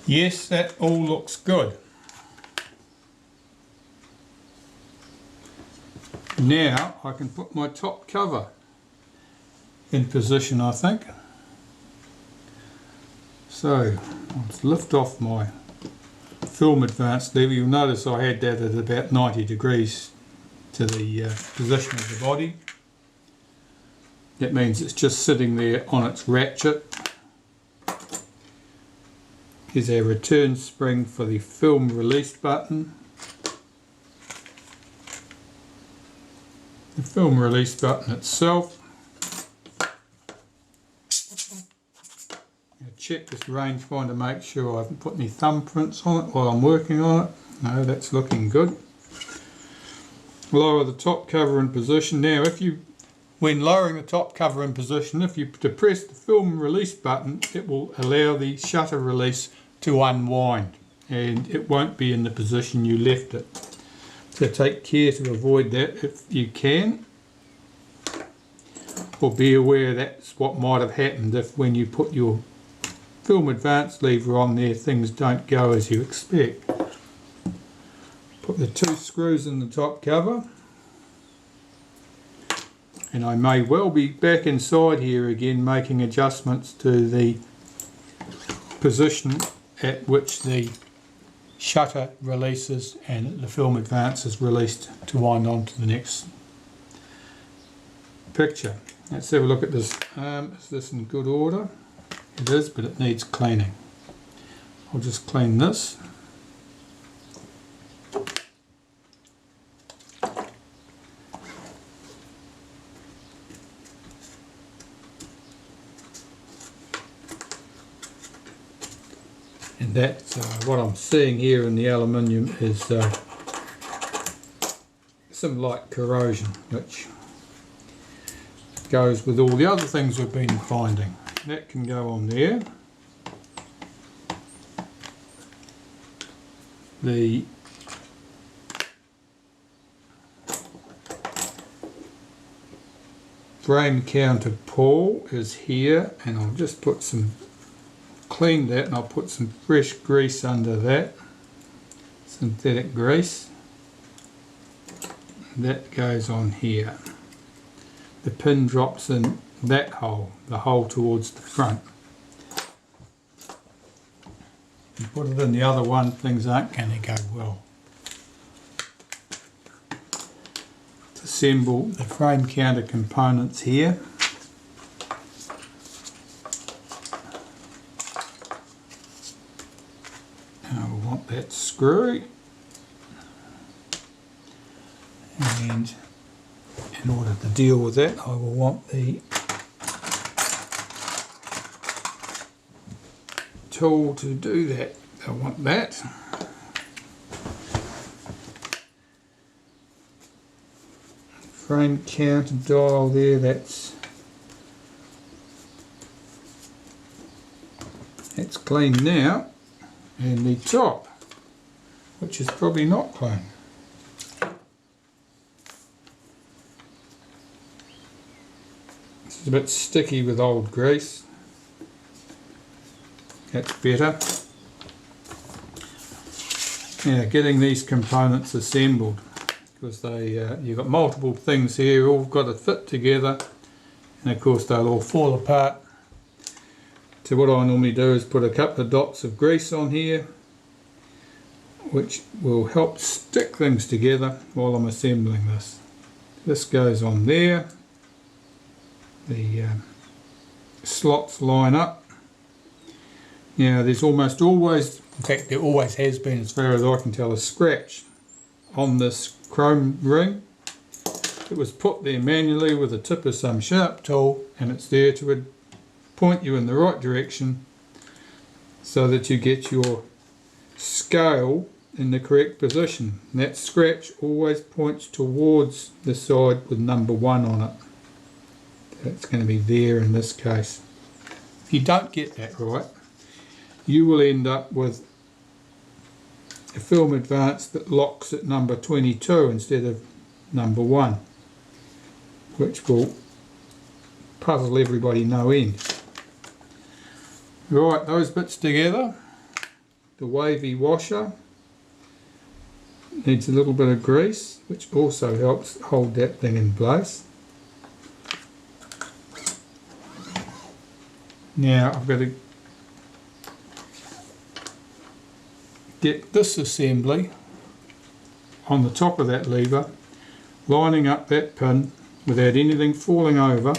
Yes, that all looks good. Now I can put my top cover in position, I think. So let's lift off my film advance lever. You'll notice I had that at about 90 degrees to the position of the body. That means it's just sitting there on its ratchet. Here's our return spring for the film release button. The film release button itself. I'll check this rangefinder to make sure I haven't put any thumbprints on it while I'm working on it. No, that's looking good. Lower the top cover in position. Now when lowering the top cover in position, if you depress the film release button, it will allow the shutter release to unwind and it won't be in the position you left it. So take care to avoid that if you can, or be aware that's what might have happened if when you put your film advance lever on there things don't go as you expect. Put the 2 screws in the top cover, and I may well be back inside here again making adjustments to the position at which the shutter releases and the film advance is released to wind on to the next picture. Let's have a look at this. Is this in good order? It is, but it needs cleaning. I'll just clean this. And that's what I'm seeing here in the aluminium is some light corrosion, which goes with all the other things we've been finding. That can go on there. The frame counter pawl is here, and I'll just put clean that, and I'll put some fresh grease under that, synthetic grease. That goes on here. The pin drops in that hole, the hole towards the front. You put it in the other one, things aren't going to go well. To assemble the frame counter components here. That screw, and in order to deal with that I will want the tool to do that. I want that. Frame counter dial there, that's clean now, and the top, which is probably not clean. This is a bit sticky with old grease. That's better. Now getting these components assembled, because you've got multiple things here, all got to fit together, and of course they'll all fall apart. So what I normally do is put a couple of dots of grease on here, which will help stick things together while I'm assembling this. This goes on there. The slots line up. Now there's almost always, in fact there always has been as far as I can tell, a scratch on this chrome ring. It was put there manually with the tip of some sharp tool, and it's there to point you in the right direction so that you get your scale in the correct position. And that scratch always points towards the side with number 1 on it. That's going to be there in this case. If you don't get that right, you will end up with a film advance that locks at number 22 instead of number 1, which will puzzle everybody no end. Right, those bits together, the wavy washer needs a little bit of grease, which also helps hold that thing in place. Now I've got to get this assembly on the top of that lever, lining up that pin without anything falling over,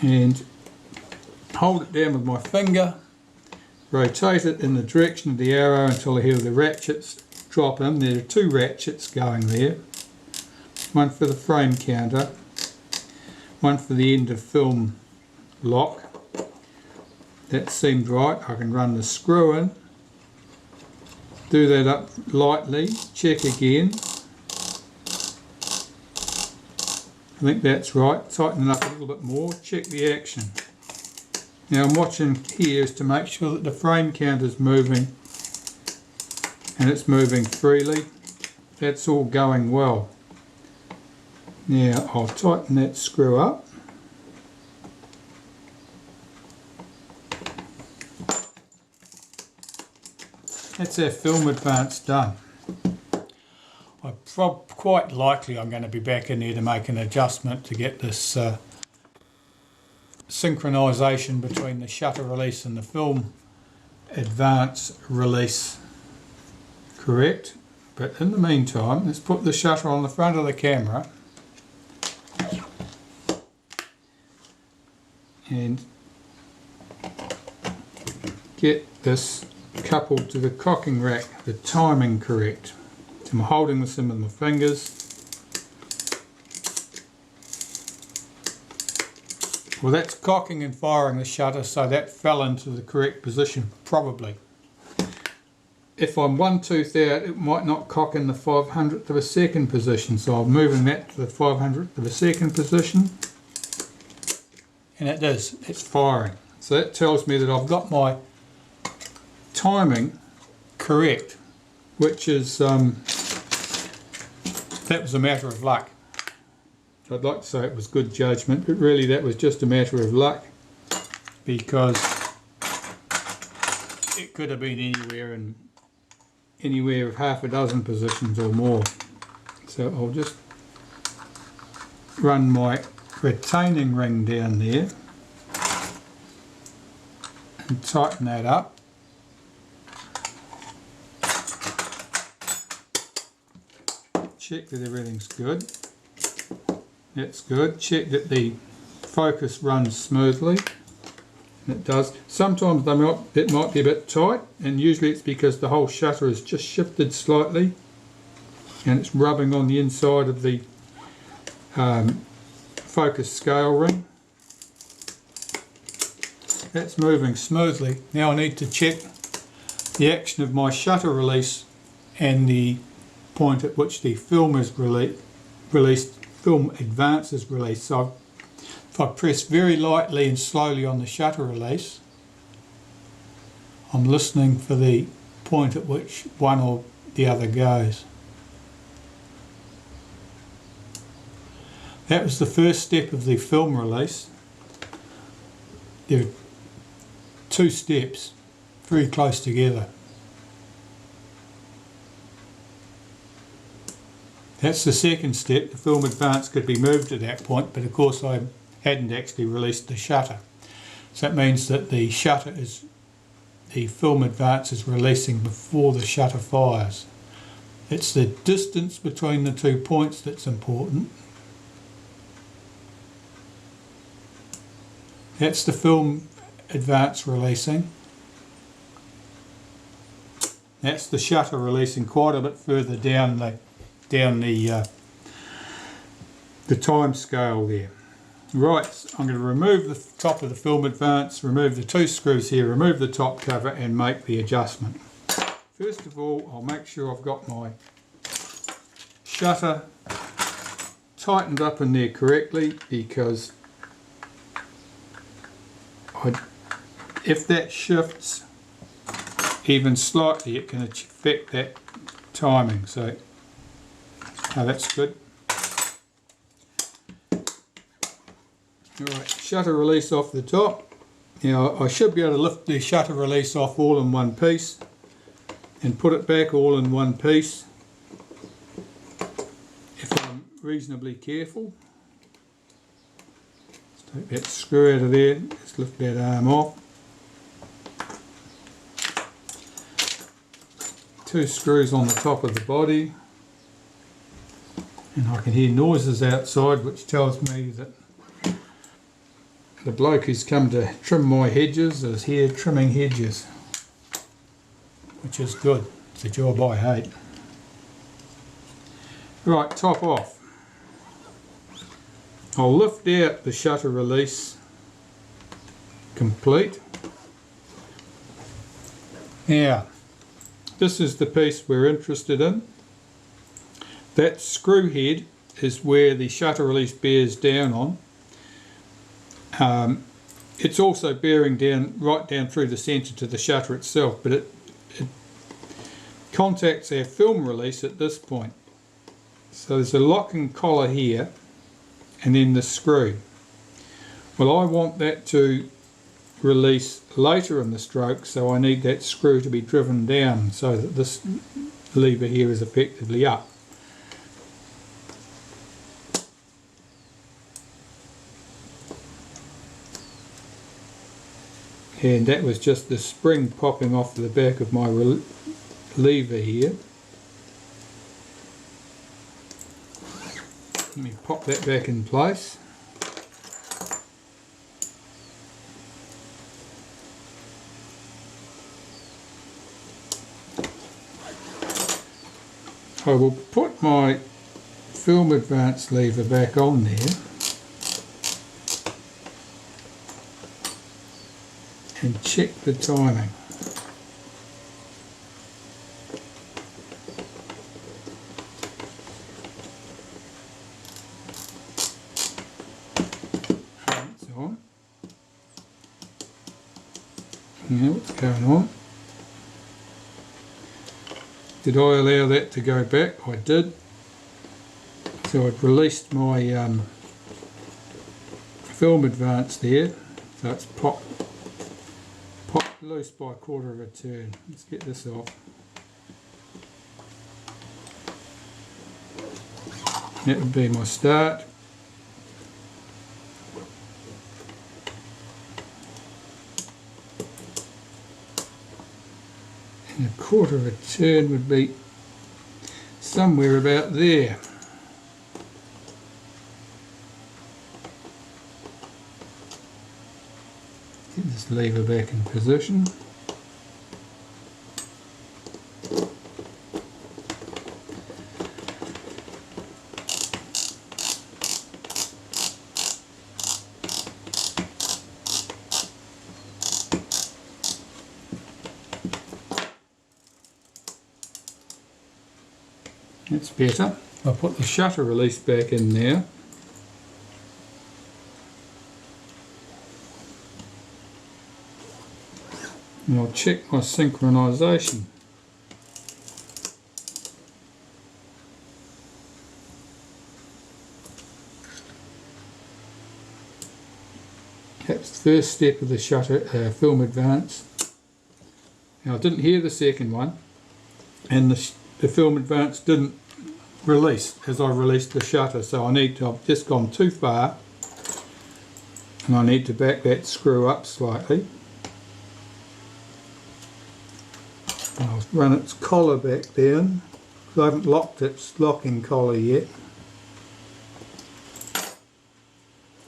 and hold it down with my finger, rotate it in the direction of the arrow until I hear the ratchets drop in. There are two ratchets going there, one for the frame counter, one for the end of film lock. That seemed right. I can run the screw in, do that up lightly, check again. I think that's right. Tighten it up a little bit more, check the action. Now I'm watching here is to make sure that the frame counter is moving, and it's moving freely. That's all going well. Now I'll tighten that screw up. That's our film advance done. Quite likely I'm going to be back in there to make an adjustment to get this synchronisation between the shutter release and the film advance release correct. But in the meantime, let's put the shutter on the front of the camera and get this coupled to the cocking rack, the timing correct. I'm holding this in with my fingers. Well, that's cocking and firing the shutter, so that fell into the correct position, probably. If I'm one tooth out, it might not cock in the 500th of a second position, so I'm moving that to the 500th of a second position, and it does, it's firing. So that tells me that I've got my timing correct, which is that was a matter of luck. I'd like to say it was good judgment, but really that was just a matter of luck, because it could have been anywhere of half a dozen positions or more. So I'll just run my retaining ring down there and tighten that up. Check that everything's good. That's good. Check that the focus runs smoothly. And it does. Sometimes it might be a bit tight, and usually it's because the whole shutter is just shifted slightly and it's rubbing on the inside of the focus scale ring. That's moving smoothly. Now I need to check the action of my shutter release and the point at which the film is film advance is released. So if I press very lightly and slowly on the shutter release, I'm listening for the point at which one or the other goes. That was the first step of the film release. There are two steps very close together. That's the second step. The film advance could be moved at that point, but of course I hadn't actually released the shutter. So that means that the film advance is releasing before the shutter fires. It's the distance between the 2 points that's important. That's the film advance releasing. That's the shutter releasing quite a bit further down the time scale there. Right, I'm going to remove the top of the film advance, remove the two screws here, remove the top cover and make the adjustment. First of all, I'll make sure I've got my shutter tightened up in there correctly, because if that shifts even slightly, it can affect that timing. So that's good. Alright, shutter release off the top. Now I should be able to lift the shutter release off all in one piece and put it back all in one piece if I'm reasonably careful. Let's take that screw out of there, just lift that arm off. 2 screws on the top of the body, and I can hear noises outside which tells me that the bloke who's come to trim my hedges is here trimming hedges, which is good. It's a job I hate. Right, top off. I'll lift out the shutter release complete. Now, this is the piece we're interested in. That screw head is where the shutter release bears down on. It's also bearing down right down through the centre to the shutter itself, but it contacts our film release at this point. So there's a locking collar here and then the screw. Well, I want that to release later in the stroke, so I need that screw to be driven down so that this lever here is effectively up. And that was just the spring popping off the back of my lever here. Let me pop that back in place. I will put my film advance lever back on there and check the timing. That's on. Now what's going on? Did I allow that to go back? I did. So I've released my film advance there, so it's popped loose by a quarter of a turn. Let's get this off. That would be my start. And a quarter of a turn would be somewhere about there. Get this lever back in position. That's better. I'll put the shutter release back in there. And I'll check my synchronisation. That's the first step of the shutter film advance. Now I didn't hear the second one, and the film advance didn't release as I released the shutter, so I've just gone too far, and I need to back that screw up slightly. I'll run its collar back down because I haven't locked its locking collar yet,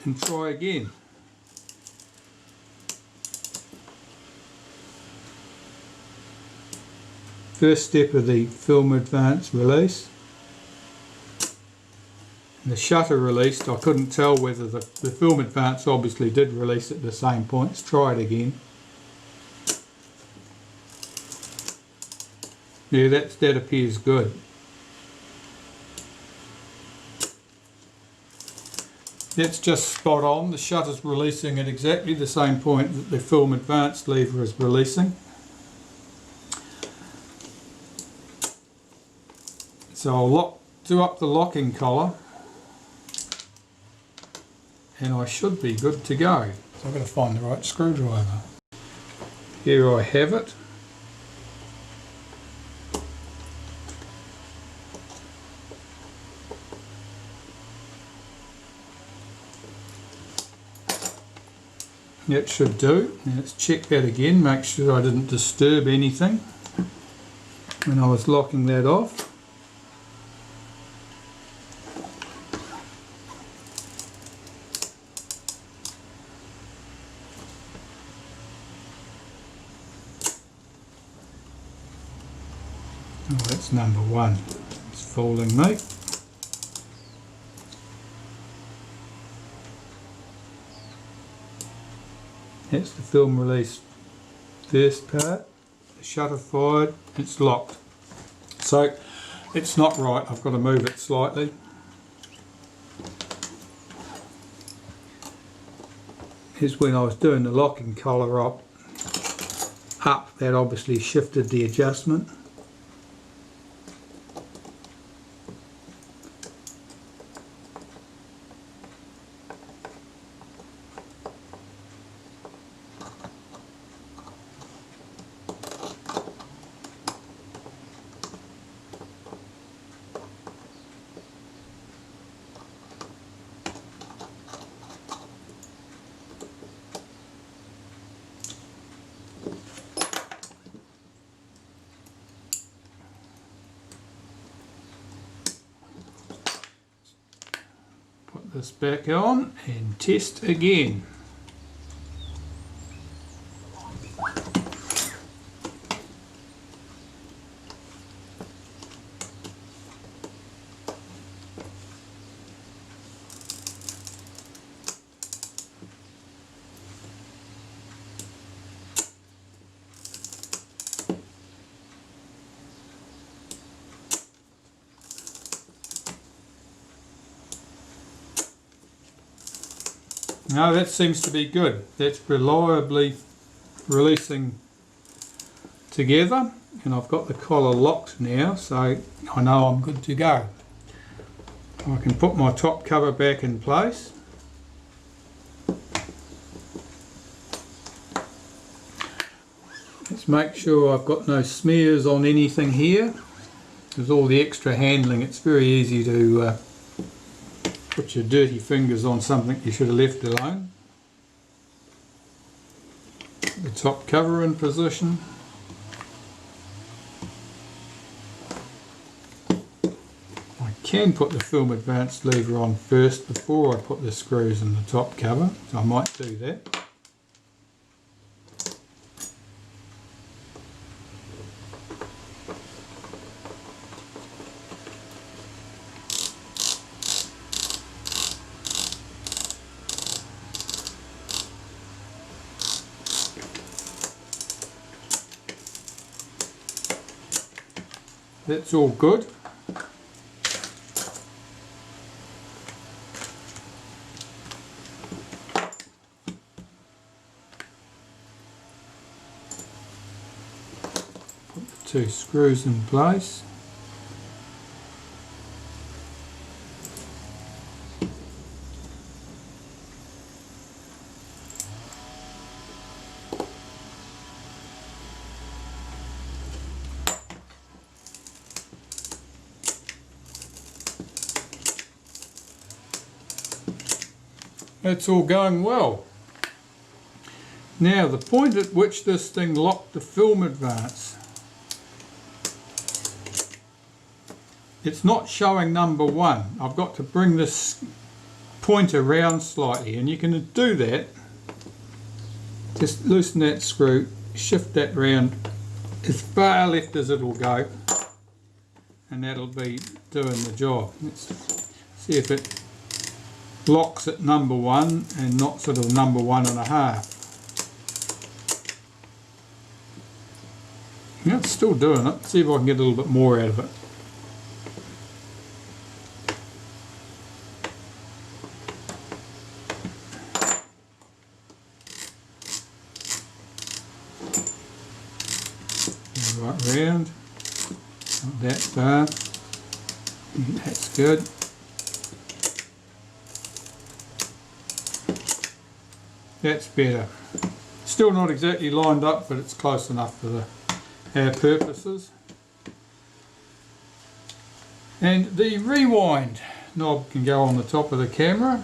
and try again. First step of the film advance release. And the shutter released, I couldn't tell whether the film advance obviously did release at the same point. Let's try it again. Yeah, that appears good. That's just spot on. The shutter's releasing at exactly the same point that the film advance lever is releasing. So I'll do up the locking collar, and I should be good to go. So I've got to find the right screwdriver. Here I have it. That should do. Now let's check that again, make sure I didn't disturb anything when I was locking that off. Oh, that's number one. It's fooling me. That's the film release first part. The shutter fired, it's locked. So it's not right, I've got to move it slightly. Here's when I was doing the locking collar up, that obviously shifted the adjustment. Put this back on and test again. Now that seems to be good. That's reliably releasing together, and I've got the collar locked now, so I know I'm good to go. I can put my top cover back in place. Let's make sure I've got no smears on anything here. There's all the extra handling. It's very easy to put your dirty fingers on something you should have left alone. Put the top cover in position. I can put the film advance lever on first before I put the screws in the top cover, so I might do that. That's all good. Put the two screws in place. It's all going well. Now the point at which this thing locked the film advance, it's not showing number one. I've got to bring this pointer round slightly, and you can do that. Just loosen that screw, shift that round as far left as it'll go, and that'll be doing the job. Let's see if it locks at number one and not sort of number 1.5. Yeah, it's still doing it. See if I can get a little bit more out of it. Right round, not that far. That's good. That's better. Still not exactly lined up, but it's close enough for our purposes. And the rewind knob can go on the top of the camera.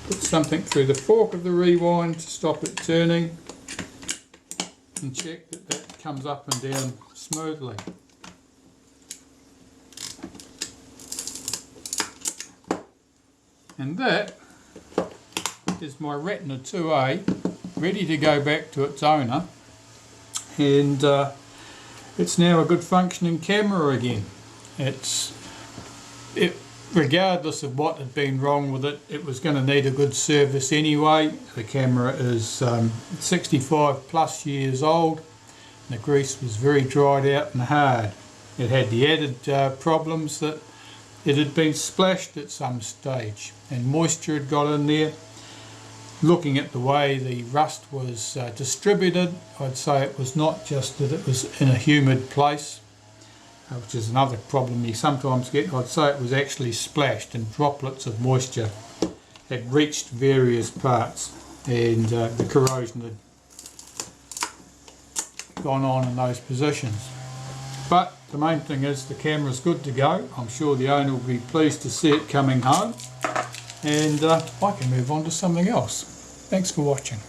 Put something through the fork of the rewind to stop it turning, and check that that comes up and down smoothly. And that is my Retina IIa ready to go back to its owner, and it's now a good functioning camera again. Regardless of what had been wrong with it, it was going to need a good service anyway. The camera is 65 plus years old, and the grease was very dried out and hard. It had the added problems that it had been splashed at some stage and moisture had got in there. Looking at the way the rust was distributed, I'd say it was not just that it was in a humid place, which is another problem you sometimes get. I'd say it was actually splashed, and droplets of moisture had reached various parts, and the corrosion had gone on in those positions. But the main thing is the camera's good to go. I'm sure the owner will be pleased to see it coming home, and I can move on to something else. Thanks for watching.